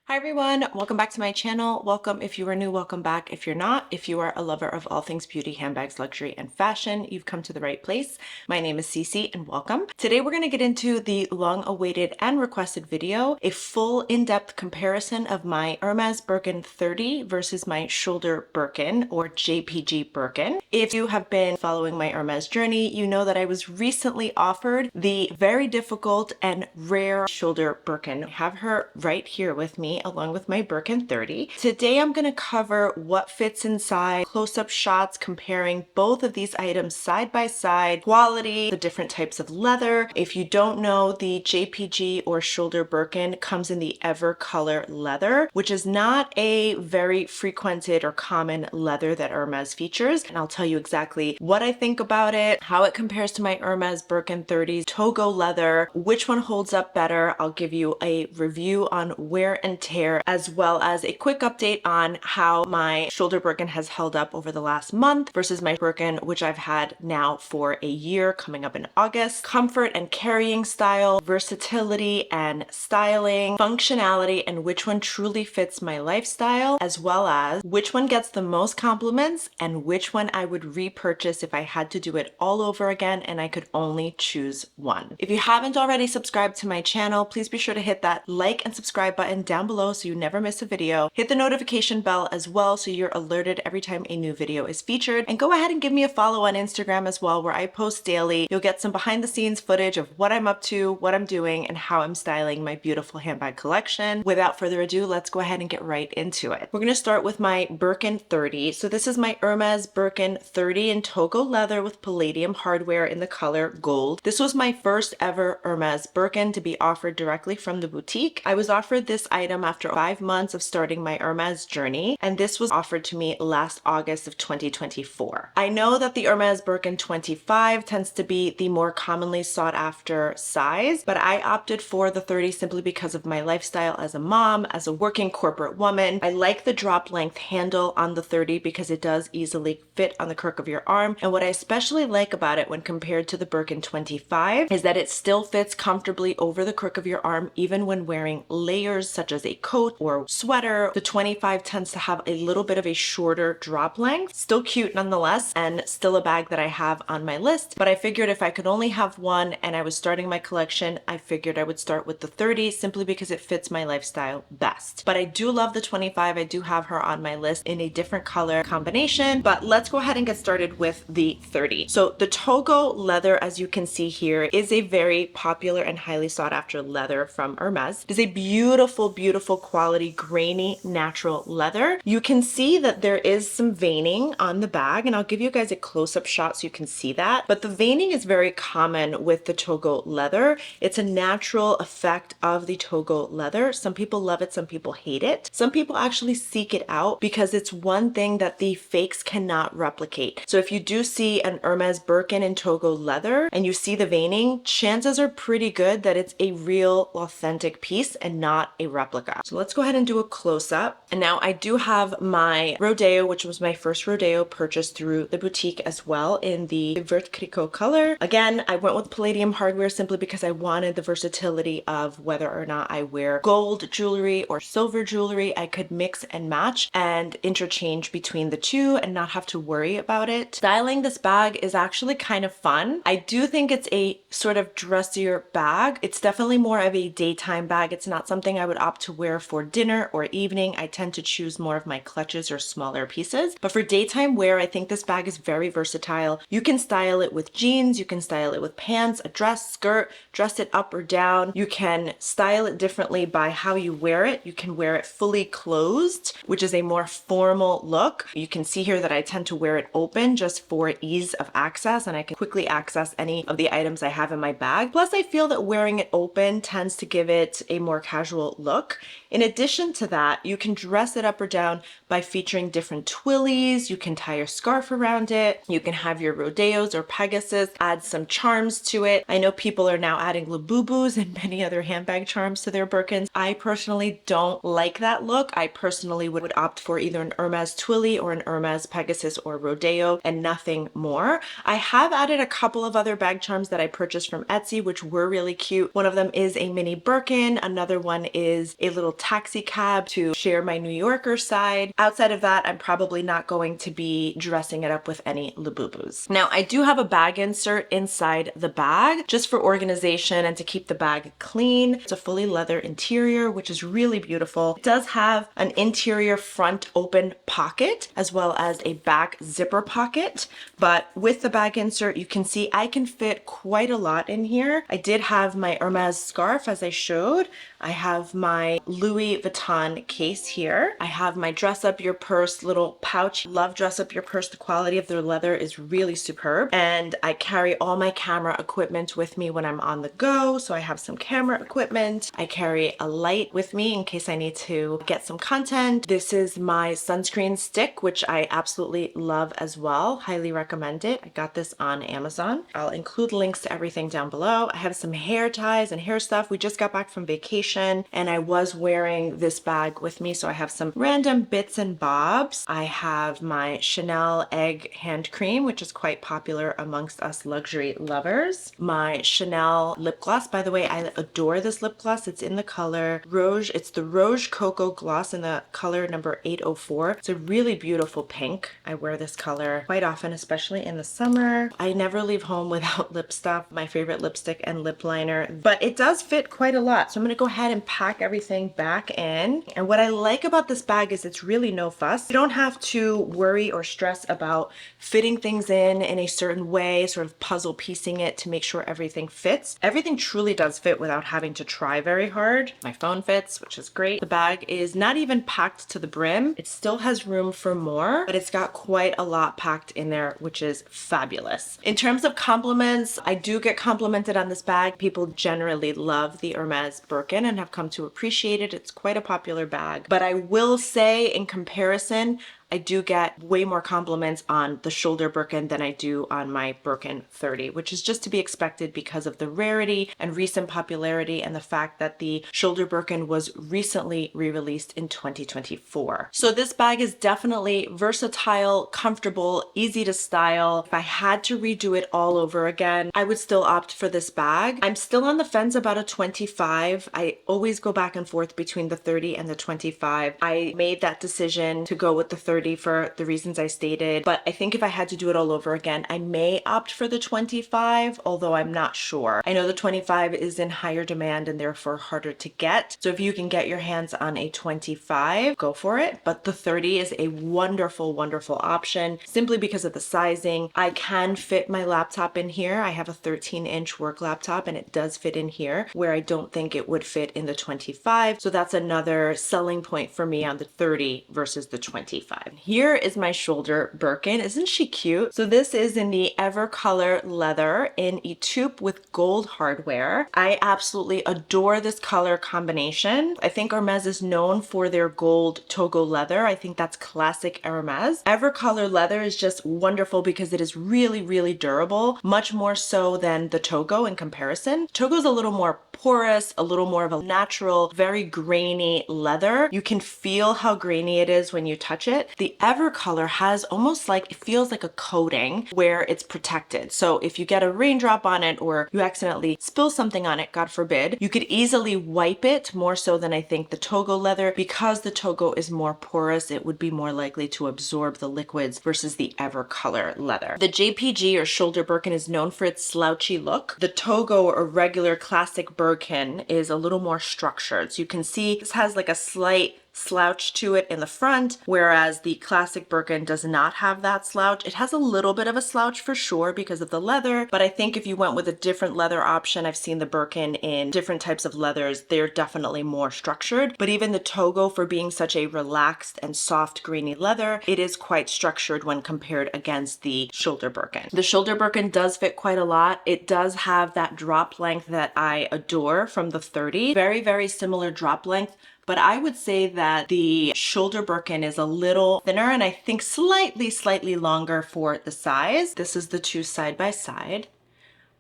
Hi everyone, welcome back to my channel. Welcome if you are new, welcome back if you're not. If you are a lover of all things beauty, handbags, luxury, and fashion, you've come to the right place. My name is Cece and welcome. Today we're going to get into the long-awaited and requested video, a full in-depth comparison of my Hermès Birkin 30 versus my Shoulder Birkin or JPG Birkin. If you have been following my Hermès journey, you know that I was recently offered the very difficult and rare Shoulder Birkin. I have her right here with me along with my Birkin 30. Today I'm going to cover what fits inside, close-up shots comparing both of these items side by side, quality, the different types of leather. If you don't know, the JPG or Shoulder Birkin comes in the Ever color leather, which is not a very frequented or common leather that Hermès features. And I'll tell you exactly what I think about it, how it compares to my Hermès Birkin 30s, Togo leather, which one holds up better. I'll give you a review on wear and tear, as well as a quick update on how my Shoulder Birkin has held up over the last month versus my Birkin, which I've had now for a year, coming up in August. Comfort and carrying style, versatility and styling, functionality, and which one truly fits my lifestyle, as well as which one gets the most compliments and which one I would repurchase if I had to do it all over again and I could only choose one. If you haven't already subscribed to my channel, please be sure to hit that like and subscribe button down below so you never miss a video. Hit the notification bell as well so you're alerted every time a new video is featured. And go ahead and give me a follow on Instagram as well, where I post daily. You'll get some behind the scenes footage of what I'm up to, what I'm doing, and how I'm styling my beautiful handbag collection. Without further ado, let's go ahead and get right into it. We're going to start with my Birkin 30. So this is my Hermès Birkin 30 in Togo leather with palladium hardware in the color gold. This was my first ever Hermès Birkin to be offered directly from the boutique. I was offered this item after 5 months of starting my Hermès journey, and this was offered to me last August of 2024. I know that the Hermès Birkin 25 tends to be the more commonly sought after size, but I opted for the 30 simply because of my lifestyle as a mom, as a working corporate woman. I like the drop length handle on the 30 because it does easily fit on the crook of your arm. And what I especially like about it when compared to the Birkin 25 is that it still fits comfortably over the crook of your arm, even when wearing layers such as a coat or sweater. The 25 tends to have a little bit of a shorter drop length, still cute nonetheless, and still a bag that I have on my list. But I figured if I could only have one and I was starting my collection, I figured I would start with the 30 simply because it fits my lifestyle best. But I do love the 25. I do have her on my list in a different color combination, but let's go ahead and get started with the 30. So the Togo leather, as you can see here, is a very popular and highly sought after leather from Hermès. It is a beautiful, beautiful quality, grainy, natural leather. You can see that there is some veining on the bag, and I'll give you guys a close-up shot so you can see that. But the veining is very common with the Togo leather. It's a natural effect of the Togo leather. Some people love it, some people hate it. Some people actually seek it out because it's one thing that the fakes cannot replicate. So if you do see an Hermès Birkin in Togo leather and you see the veining, chances are pretty good that it's a real authentic piece and not a replica. So let's go ahead and do a close-up. And now I do have my Rodeo, which was my first Rodeo purchase through the boutique as well, in the Vert Cricot color. Again, I went with palladium hardware simply because I wanted the versatility of whether or not I wear gold jewelry or silver jewelry. I could mix and match and interchange between the two and not have to worry about it. Styling this bag is actually kind of fun. I do think it's a sort of dressier bag. It's definitely more of a daytime bag. It's not something I would opt to wear for dinner or evening. I tend to choose more of my clutches or smaller pieces. But for daytime wear, I think this bag is very versatile. You can style it with jeans, you can style it with pants, a dress, skirt, dress it up or down. You can style it differently by how you wear it. You can wear it fully closed, which is a more formal look. You can see here that I tend to wear it open just for ease of access, and I can quickly access any of the items I have in my bag. Plus, I feel that wearing it open tends to give it a more casual look. In addition to that, you can dress it up or down by featuring different twillies. You can tie a scarf around it. You can have your Rodeos or Pegasus, add some charms to it. I know people are now adding Labubus and many other handbag charms to their Birkins. I personally don't like that look. I personally would opt for either an Hermès Twilly or an Hermès Pegasus or Rodeo and nothing more. I have added a couple of other bag charms that I purchased from Etsy, which were really cute. One of them is a mini Birkin. Another one is a little taxi cab to share my New Yorker side. Outside of that, I'm probably not going to be dressing it up with any Labubus. Now, I do have a bag insert inside the bag just for organization and to keep the bag clean. It's a fully leather interior, which is really beautiful. It does have an interior front open pocket as well as a back zipper pocket, but with the bag insert, you can see I can fit quite a lot in here. I did have my Hermès scarf as I showed. I have my Louis Vuitton case here. I have my dress up your purse little pouch. Love dress up your purse. The quality of their leather is really superb. And I carry all my camera equipment with me when I'm on the go. So I have some camera equipment. I carry a light with me in case I need to get some content. This is my sunscreen stick, which I absolutely love as well. Highly recommend it. I got this on Amazon. I'll include links to everything down below. I have some hair ties and hair stuff. We just got back from vacation and I was wearing this bag with me, so I have some random bits and bobs. I have my Chanel egg hand cream, which is quite popular amongst us luxury lovers. My Chanel lip gloss. By the way, I adore this lip gloss. It's in the color Rouge. It's the Rouge Cocoa Gloss in the color number 804. It's a really beautiful pink. I wear this color quite often, especially in the summer. I never leave home without lip stuff, my favorite lipstick and lip liner, but it does fit quite a lot. So I'm going to go ahead and pack everything back in. And what I like about this bag is it's really no fuss. You don't have to worry or stress about fitting things in a certain way, sort of puzzle piecing it to make sure everything fits. Everything truly does fit without having to try very hard. My phone fits, which is great. The bag is not even packed to the brim. It still has room for more, but it's got quite a lot packed in there, which is fabulous. In terms of compliments, I do get complimented on this bag. People generally love the Hermès Birkin and have come to appreciate it. It's quite a popular bag, but I will say in comparison, I do get way more compliments on the Shoulder Birkin than I do on my Birkin 30, which is just to be expected because of the rarity and recent popularity and the fact that the Shoulder Birkin was recently re-released in 2024. So this bag is definitely versatile, comfortable, easy to style. If I had to redo it all over again, I would still opt for this bag. I'm still on the fence about a 25. I always go back and forth between the 30 and the 25. I made that decision to go with the 30 for the reasons I stated, but I think if I had to do it all over again, I may opt for the 25, although I'm not sure. I know the 25 is in higher demand and therefore harder to get. So if you can get your hands on a 25, go for it. But the 30 is a wonderful, wonderful option simply because of the sizing. I can fit my laptop in here. I have a 13-inch work laptop and it does fit in here where I don't think it would fit in the 25. So that's another selling point for me on the 30 versus the 25. Here is my Shoulder Birkin. Isn't she cute? So this is in the Evercolor leather in a taupe with gold hardware. I absolutely adore this color combination. I think Hermès is known for their gold Togo leather. I think that's classic Hermès. Evercolor leather is just wonderful because it is really, really durable, much more so than the Togo in comparison. Togo is a little more porous, a little more of a natural, very grainy leather. You can feel how grainy it is when you touch it. The Evercolor has almost like, it feels like a coating where it's protected. So if you get a raindrop on it or you accidentally spill something on it, God forbid, you could easily wipe it more so than I think the Togo leather. Because the Togo is more porous, it would be more likely to absorb the liquids versus the Evercolor leather. The JPG or Shoulder Birkin is known for its slouchy look. The Togo or regular classic Birkin is a little more structured. So you can see this has like a slight slouch to it in the front, whereas the classic Birkin does not have that slouch. It has a little bit of a slouch for sure because of the leather, but I think if you went with a different leather option, I've seen the Birkin in different types of leathers, they're definitely more structured. But even the Togo, for being such a relaxed and soft grainy leather, it is quite structured when compared against the Shoulder Birkin. The Shoulder Birkin does fit quite a lot. It does have that drop length that I adore from the 30. Very, very similar drop length. But I would say that the Shoulder Birkin is a little thinner and I think slightly longer for the size. This is the two side by side.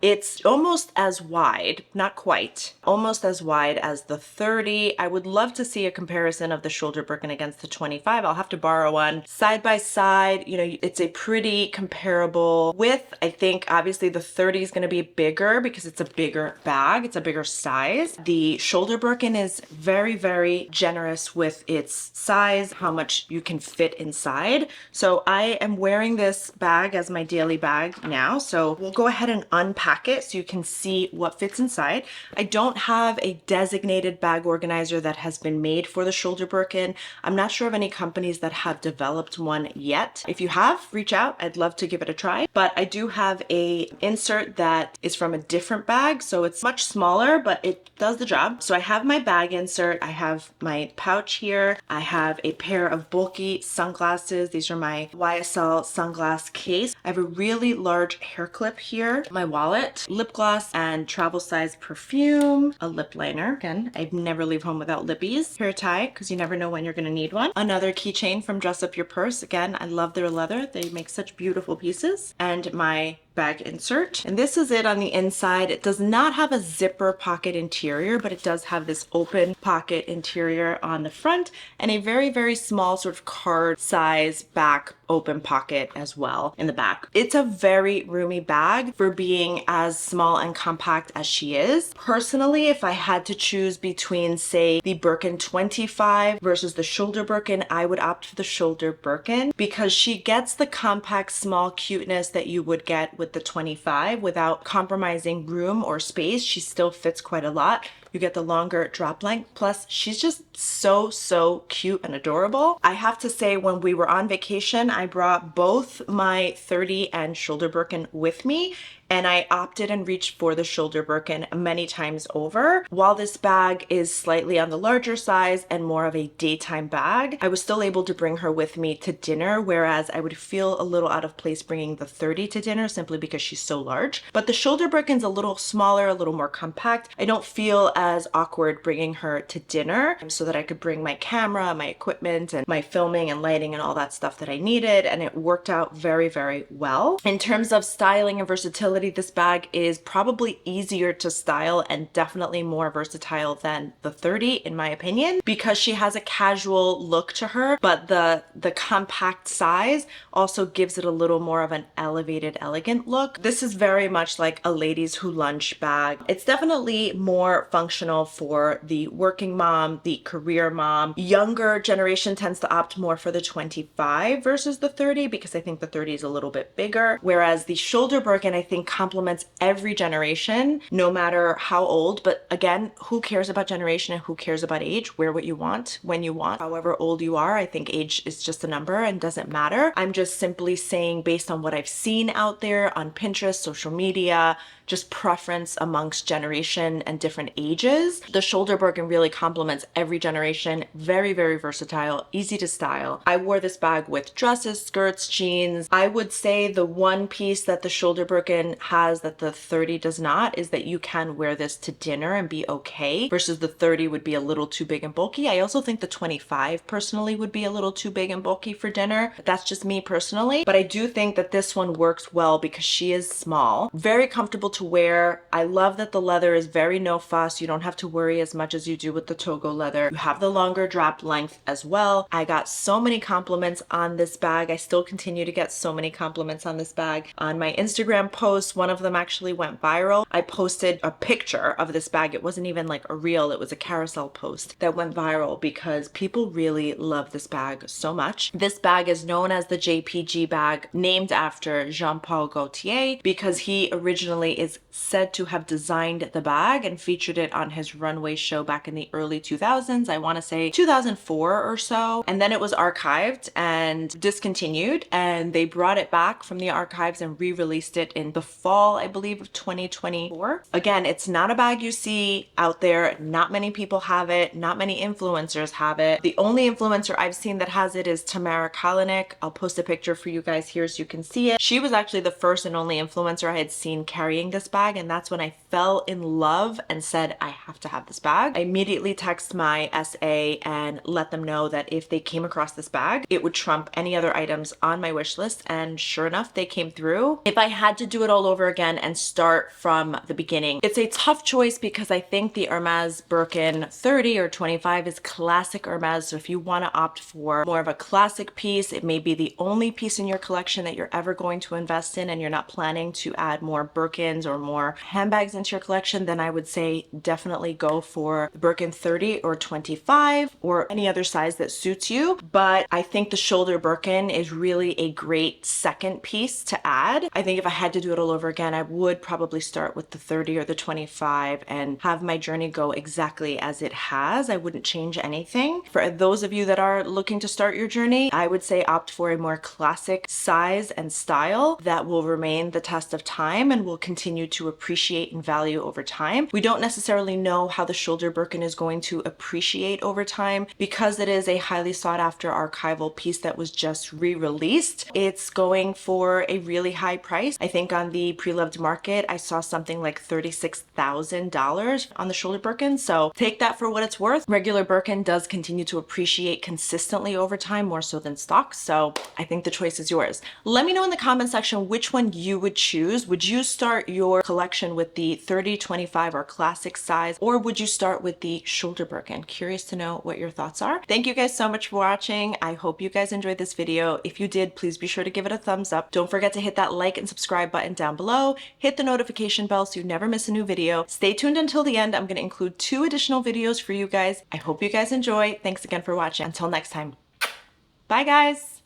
It's almost as wide, not quite, almost as wide as the 30. I would love to see a comparison of the Shoulder Birkin against the 25. I'll have to borrow one. Side by side, you know, it's a pretty comparable width. I think obviously the 30 is going to be bigger because it's a bigger bag. It's a bigger size. The Shoulder Birkin is very, very generous with its size, how much you can fit inside. So I am wearing this bag as my daily bag now. So we'll go ahead and unpack it so you can see what fits inside. I don't have a designated bag organizer that has been made for the Shoulder Birkin. I'm not sure of any companies that have developed one yet. If you have, reach out. I'd love to give it a try. But I do have a insert that is from a different bag, so it's much smaller, but it does the job. So I have my bag insert. I have my pouch here. I have a pair of bulky sunglasses. These are my YSL sunglass case. I have a really large hair clip here, my wallet, lip gloss and travel size perfume, a lip liner. Again, I'd never leave home without lippies. Hair tie, because you never know when you're going to need one. Another keychain from Dress Up Your Purse. Again, I love their leather. They make such beautiful pieces. And my bag insert. And this is it on the inside. It does not have a zipper pocket interior, but it does have this open pocket interior on the front and a very, very small sort of card size back open pocket as well in the back. It's a very roomy bag for being as small and compact as she is. Personally, if I had to choose between, say, the Birkin 25 versus the Shoulder Birkin, I would opt for the Shoulder Birkin because she gets the compact, small cuteness that you would get with the 25 without compromising room or space. She still fits quite a lot. You get the longer drop length. Plus, she's just so cute and adorable. I have to say, when we were on vacation, I brought both my 30 and Shoulder Birkin with me, and I opted and reached for the Shoulder Birkin many times over. While this bag is slightly on the larger size and more of a daytime bag, I was still able to bring her with me to dinner, whereas I would feel a little out of place bringing the 30 to dinner simply because she's so large. But the Shoulder Birkin's a little smaller, a little more compact. I don't feel as awkward bringing her to dinner so that I could bring my camera, my equipment, and my filming and lighting and all that stuff that I needed, and it worked out very, very well. In terms of styling and versatility, this bag is probably easier to style and definitely more versatile than the 30 in my opinion, because she has a casual look to her, but the compact size also gives it a little more of an elevated, elegant look. This is very much like a ladies who lunch bag. It's definitely more functional for the working mom, the career mom. Younger generation tends to opt more for the 25 versus the 30 because I think the 30 is a little bit bigger, whereas the Shoulder Birkin I think complements every generation, no matter how old. But again, who cares about generation and who cares about age? Wear what you want, when you want, however old you are. I think age is just a number and doesn't matter. I'm just simply saying, based on what I've seen out there on Pinterest, social media, just preference amongst generation and different ages, the Shoulder Birkin really complements every generation. Very, very versatile, easy to style. I wore this bag with dresses, skirts, jeans. I would say the one piece that the Shoulder Birkin has that the 30 does not is that you can wear this to dinner and be okay, versus the 30 would be a little too big and bulky. I also think the 25 personally would be a little too big and bulky for dinner. That's just me personally, but I do think that this one works well because she is small, very comfortable to wear. I love that the leather is very no fuss. You don't have to worry as much as you do with the Togo leather. You have the longer drop length as well. I got so many compliments on this bag. I still continue to get so many compliments on this bag. On my Instagram post, one of them actually went viral. I posted a picture of this bag. It wasn't even like a reel, it was a carousel post that went viral because people really love this bag so much. This bag is known as the JPG bag, named after Jean-Paul Gaultier, because he originally is said to have designed the bag and featured it on his runway show back in the early 2000s. I want to say 2004 or so. And then it was archived and discontinued, and they brought it back from the archives and re-released it in the fall, I believe, of 2024. Again, it's not a bag you see out there. Not many people have it. Not many influencers have it. The only influencer I've seen that has it is Tamara Kalanick. I'll post a picture for you guys here so you can see it. She was actually the first and only influencer I had seen carrying this bag, and that's when I fell in love and said, I have to have this bag. I immediately text my SA and let them know that if they came across this bag, it would trump any other items on my wish list, and sure enough, they came through. If I had to do it all all over again and start from the beginning. It's a tough choice because I think the Hermès Birkin 30 or 25 is classic Hermès. So if you want to opt for more of a classic piece, it may be the only piece in your collection that you're ever going to invest in and you're not planning to add more Birkins or more handbags into your collection, then I would say definitely go for the Birkin 30 or 25 or any other size that suits you. But I think the Shoulder Birkin is really a great second piece to add. I think if I had to do it all over again, I would probably start with the 30 or the 25 and have my journey go exactly as it has. I wouldn't change anything. For those of you that are looking to start your journey, I would say opt for a more classic size and style that will remain the test of time and will continue to appreciate in value over time. We don't necessarily know how the Shoulder Birkin is going to appreciate over time because it is a highly sought after archival piece that was just re-released. It's going for a really high price. I think on the pre-loved market, I saw something like $36,000 on the Shoulder Birkin. So take that for what it's worth. Regular Birkin does continue to appreciate consistently over time, more so than stock. So I think the choice is yours. Let me know in the comment section which one you would choose. Would you start your collection with the 30, 25 or classic size, or would you start with the Shoulder Birkin? Curious to know what your thoughts are. Thank you guys so much for watching. I hope you guys enjoyed this video. If you did, please be sure to give it a thumbs up. Don't forget to hit that like and subscribe button down below. Hit the notification bell so you never miss a new video. Stay tuned until the end. I'm going to include 2 additional videos for you guys. I hope you guys enjoy. Thanks again for watching. Until next time. Bye guys.